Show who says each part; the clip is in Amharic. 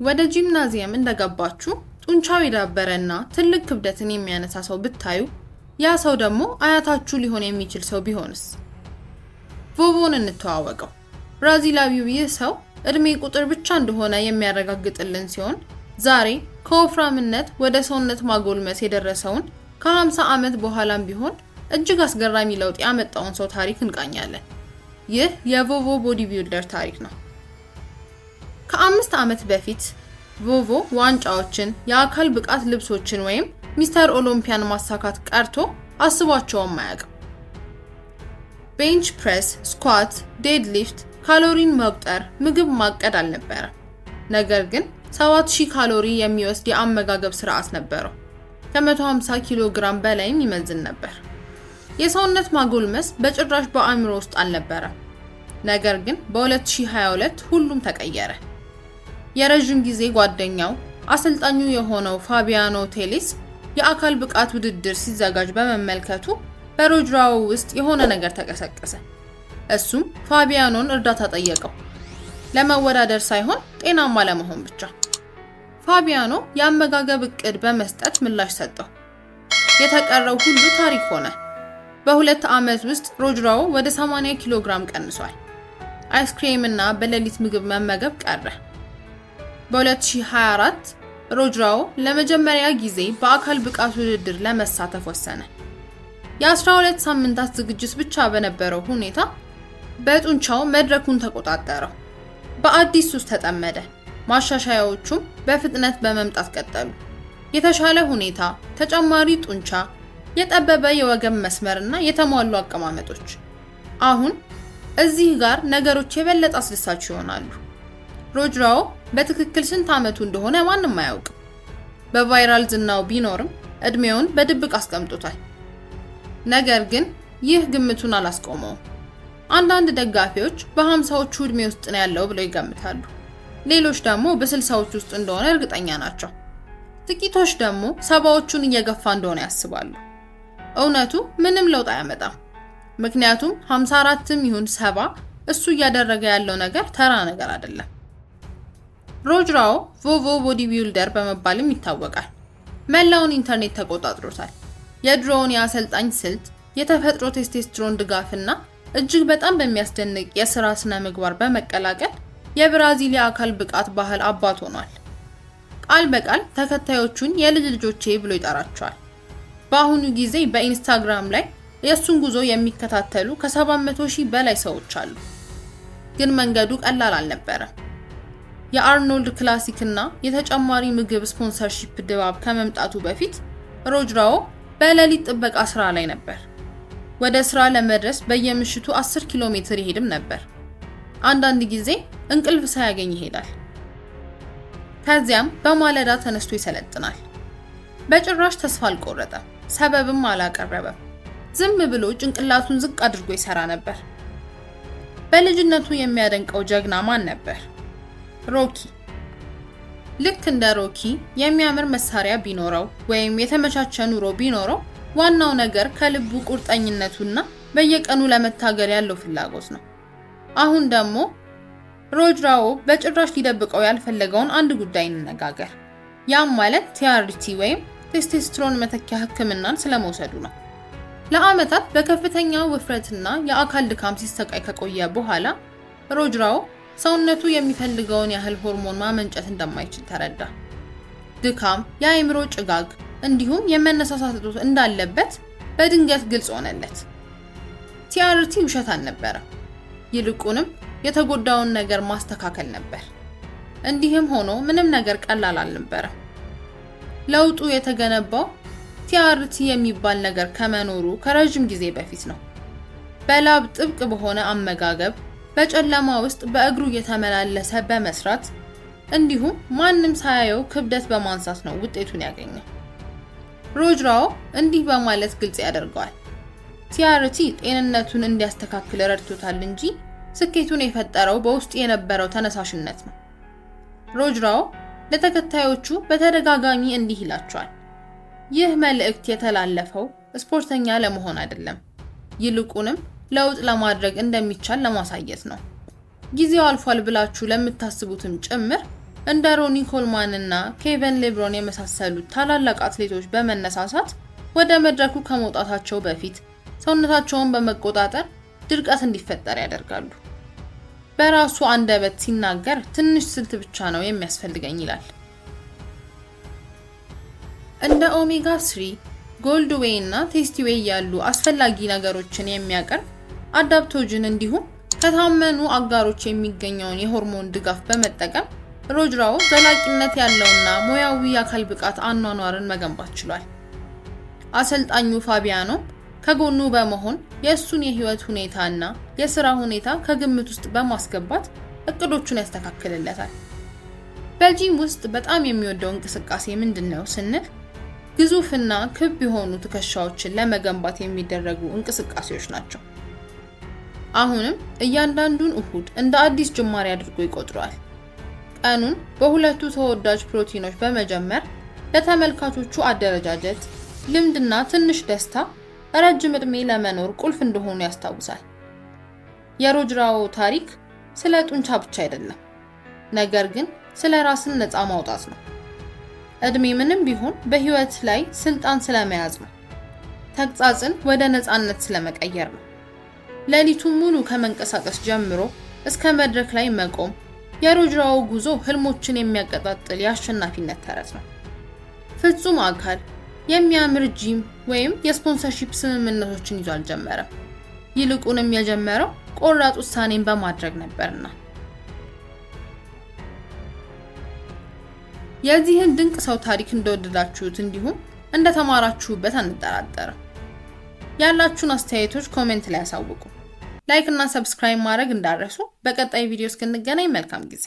Speaker 1: ወደ ጂምናዚየም እንደገባችሁ ጡንቻው የዳበረና ትልቅ ክብደትን የሚያነሳ ሰው ብታዩ ያ ሰው ደግሞ አያታችሁ ሊሆን የሚችል ሰው ቢሆንስ? ቮቮን እንተዋወቀው። ብራዚላዊው ይህ ሰው እድሜ ቁጥር ብቻ እንደሆነ የሚያረጋግጥልን ሲሆን ዛሬ ከወፍራምነት ወደ ሰውነት ማጎልመስ የደረሰውን ከ50 ዓመት በኋላም ቢሆን እጅግ አስገራሚ ለውጥ ያመጣውን ሰው ታሪክ እንቃኛለን። ይህ የቮቮ ቦዲ ቢልደር ታሪክ ነው። ከ5 ዓመት በፊት ቮቮ ዋንጫዎችን፣ የአካል ብቃት ልብሶችን ወይም ሚስተር ኦሎምፒያን ማሳካት ቀርቶ አስቧቸውም አያውቅም። ቤንች ፕሬስ፣ ስኳት፣ ዴድሊፍት፣ ካሎሪን መቁጠር፣ ምግብ ማቀድ አልነበረም። ነገር ግን 7000 ካሎሪ የሚወስድ የአመጋገብ ስርዓት ነበረው። ከ150 ኪሎ ግራም በላይም ይመዝን ነበር። የሰውነት ማጎልመስ በጭራሽ በአእምሮ ውስጥ አልነበረም። ነገር ግን በ2022 ሁሉም ተቀየረ። የረጅም ጊዜ ጓደኛው አሰልጣኙ የሆነው ፋቢያኖ ቴሊስ የአካል ብቃት ውድድር ሲዘጋጅ በመመልከቱ በሮጅራዎ ውስጥ የሆነ ነገር ተቀሰቀሰ። እሱም ፋቢያኖን እርዳታ ጠየቀው፣ ለመወዳደር ሳይሆን ጤናማ ለመሆን ብቻ። ፋቢያኖ የአመጋገብ እቅድ በመስጠት ምላሽ ሰጠው። የተቀረው ሁሉ ታሪክ ሆነ። በ2 ዓመት ውስጥ ሮጅራዎ ወደ 80 ኪሎ ግራም ቀንሷል። አይስክሬም እና በሌሊት ምግብ መመገብ ቀረ። በ2024 ሮጅራዎ ለመጀመሪያ ጊዜ በአካል ብቃት ውድድር ለመሳተፍ ወሰነ። የ12 ሳምንታት ዝግጅት ብቻ በነበረው ሁኔታ በጡንቻው መድረኩን ተቆጣጠረው። በአዲስ ሱስ ተጠመደ። ማሻሻያዎቹም በፍጥነት በመምጣት ቀጠሉ። የተሻለ ሁኔታ፣ ተጨማሪ ጡንቻ፣ የጠበበ የወገብ መስመርና የተሟሉ አቀማመጦች። አሁን እዚህ ጋር ነገሮች የበለጠ አስደሳች ይሆናሉ። ሮጅራዎ በትክክል ስንት ዓመቱ እንደሆነ ማንም አያውቅም። በቫይራል ዝናው ቢኖርም እድሜውን በድብቅ አስቀምጦታል። ነገር ግን ይህ ግምቱን አላስቆመውም። አንዳንድ ደጋፊዎች በ50ዎቹ እድሜ ውስጥ ነው ያለው ብለው ይገምታሉ። ሌሎች ደግሞ በ60ዎቹ ውስጥ እንደሆነ እርግጠኛ ናቸው። ጥቂቶች ደግሞ 70ዎቹን እየገፋ እንደሆነ ያስባሉ። እውነቱ ምንም ለውጥ አያመጣም። ምክንያቱም 54ም ይሁን 70 እሱ እያደረገ ያለው ነገር ተራ ነገር አይደለም። ሮጅራዎ ቮቮ ቦዲ ቢልደር በመባልም ይታወቃል። መላውን ኢንተርኔት ተቆጣጥሮታል። የድሮውን የአሰልጣኝ ስልት፣ የተፈጥሮ ቴስቶስትሮን ድጋፍና እጅግ በጣም በሚያስደንቅ የሥራ ስነ ምግባር በመቀላቀል የብራዚል የአካል ብቃት ባህል አባት ሆኗል። ቃል በቃል ተከታዮቹን የልጅ ልጆቼ ብሎ ይጠራቸዋል። በአሁኑ ጊዜ በኢንስታግራም ላይ የሱን ጉዞ የሚከታተሉ ከ700,000 በላይ ሰዎች አሉ። ግን መንገዱ ቀላል አልነበረም። የአርኖልድ ክላሲክ እና የተጨማሪ ምግብ ስፖንሰርሺፕ ድባብ ከመምጣቱ በፊት ሮጅራዎ በሌሊት ጥበቃ ስራ ላይ ነበር። ወደ ስራ ለመድረስ በየምሽቱ 10 ኪሎ ሜትር ይሄድም ነበር። አንዳንድ ጊዜ እንቅልፍ ሳያገኝ ይሄዳል። ከዚያም በማለዳ ተነስቶ ይሰለጥናል። በጭራሽ ተስፋ አልቆረጠም፣ ሰበብም አላቀረበም። ዝም ብሎ ጭንቅላቱን ዝቅ አድርጎ ይሰራ ነበር። በልጅነቱ የሚያደንቀው ጀግና ማን ነበር? ሮኪ። ልክ እንደ ሮኪ የሚያምር መሳሪያ ቢኖረው ወይም የተመቻቸ ኑሮ ቢኖረው ዋናው ነገር ከልቡ ቁርጠኝነቱና በየቀኑ ለመታገል ያለው ፍላጎት ነው። አሁን ደግሞ ሮጅራዎ በጭራሽ ሊደብቀው ያልፈለገውን አንድ ጉዳይ እንነጋገር። ያም ማለት ቲአርቲ ወይም ቴስቶስትሮን መተኪያ ሕክምናን ስለመውሰዱ ነው። ለዓመታት በከፍተኛ ውፍረትና የአካል ድካም ሲሰቃይ ከቆየ በኋላ ሮጅራዎ ሰውነቱ የሚፈልገውን ያህል ሆርሞን ማመንጨት እንደማይችል ተረዳ። ድካም፣ የአእምሮ ጭጋግ እንዲሁም የመነሳሳት እጦት እንዳለበት በድንገት ግልጽ ሆነለት። ቲአርቲ ውሸት አልነበረም። ይልቁንም የተጎዳውን ነገር ማስተካከል ነበር። እንዲህም ሆኖ ምንም ነገር ቀላል አልነበረም። ለውጡ የተገነባው ቲአርቲ የሚባል ነገር ከመኖሩ ከረጅም ጊዜ በፊት ነው። በላብ ጥብቅ በሆነ አመጋገብ፣ በጨለማ ውስጥ በእግሩ እየተመላለሰ በመስራት እንዲሁም ማንም ሳያየው ክብደት በማንሳት ነው ውጤቱን ያገኘው። ሮጅራዎ እንዲህ በማለት ግልጽ ያደርገዋል። ቲአርቲ ጤንነቱን እንዲያስተካክል ረድቶታል እንጂ ስኬቱን የፈጠረው በውስጡ የነበረው ተነሳሽነት ነው። ሮጅራዎ ለተከታዮቹ በተደጋጋሚ እንዲህ ይላቸዋል። ይህ መልእክት የተላለፈው ስፖርተኛ ለመሆን አይደለም፣ ይልቁንም ለውጥ ለማድረግ እንደሚቻል ለማሳየት ነው። ጊዜው አልፏል ብላችሁ ለምታስቡትም ጭምር እንደ ሮኒ ኮልማን እና ኬቨን ሌብሮን የመሳሰሉት ታላላቅ አትሌቶች በመነሳሳት ወደ መድረኩ ከመውጣታቸው በፊት ሰውነታቸውን በመቆጣጠር ድርቀት እንዲፈጠር ያደርጋሉ። በራሱ አንደበት ሲናገር ትንሽ ስልት ብቻ ነው የሚያስፈልገኝ ይላል። እንደ ኦሜጋ 3፣ ጎልድ ዌይ እና ቴስቲ ዌይ ያሉ አስፈላጊ ነገሮችን የሚያቀርብ አዳፕቶጅን እንዲሁም ከታመኑ አጋሮች የሚገኘውን የሆርሞን ድጋፍ በመጠቀም ሮጅ ራኦ ዘላቂነት ያለውና ሙያዊ የአካል ብቃት አኗኗርን መገንባት ችሏል። አሰልጣኙ ፋቢያኖ ከጎኑ በመሆን የእሱን የህይወት ሁኔታና የሥራ ሁኔታ ከግምት ውስጥ በማስገባት እቅዶቹን ያስተካክልለታል። በጂም ውስጥ በጣም የሚወደው እንቅስቃሴ ምንድነው ስንል ግዙፍና ክብ የሆኑ ትከሻዎችን ለመገንባት የሚደረጉ እንቅስቃሴዎች ናቸው። አሁንም እያንዳንዱን እሁድ እንደ አዲስ ጅማሬ አድርጎ ይቆጥረዋል። ቀኑን በሁለቱ ተወዳጅ ፕሮቲኖች በመጀመር ለተመልካቾቹ አደረጃጀት፣ ልምድና ትንሽ ደስታ ረጅም ዕድሜ ለመኖር ቁልፍ እንደሆኑ ያስታውሳል። የሮጅ ራኦ ታሪክ ስለ ጡንቻ ብቻ አይደለም፣ ነገር ግን ስለ ራስን ነፃ ማውጣት ነው። ዕድሜ ምንም ቢሆን በህይወት ላይ ስልጣን ስለመያዝ ነው። ተግሳጽን ወደ ነፃነት ስለመቀየር ነው። ሌሊቱን ሙሉ ከመንቀሳቀስ ጀምሮ እስከ መድረክ ላይ መቆም የሮጅ ራኦ ጉዞ ህልሞችን የሚያቀጣጥል የአሸናፊነት ተረት ነው። ፍጹም አካል፣ የሚያምር ጂም ወይም የስፖንሰርሺፕ ስምምነቶችን ይዞ አልጀመረም። ይልቁንም የጀመረው ቆራጥ ውሳኔን በማድረግ ነበርና። የዚህን ድንቅ ሰው ታሪክ እንደወደዳችሁት እንዲሁም እንደተማራችሁበት አንጠራጠርም። ያላችሁን አስተያየቶች ኮሜንት ላይ አሳውቁ። ላይክ እና ሰብስክራይብ ማድረግ እንዳትረሱ። በቀጣይ ቪዲዮ እስክንገናኝ መልካም ጊዜ።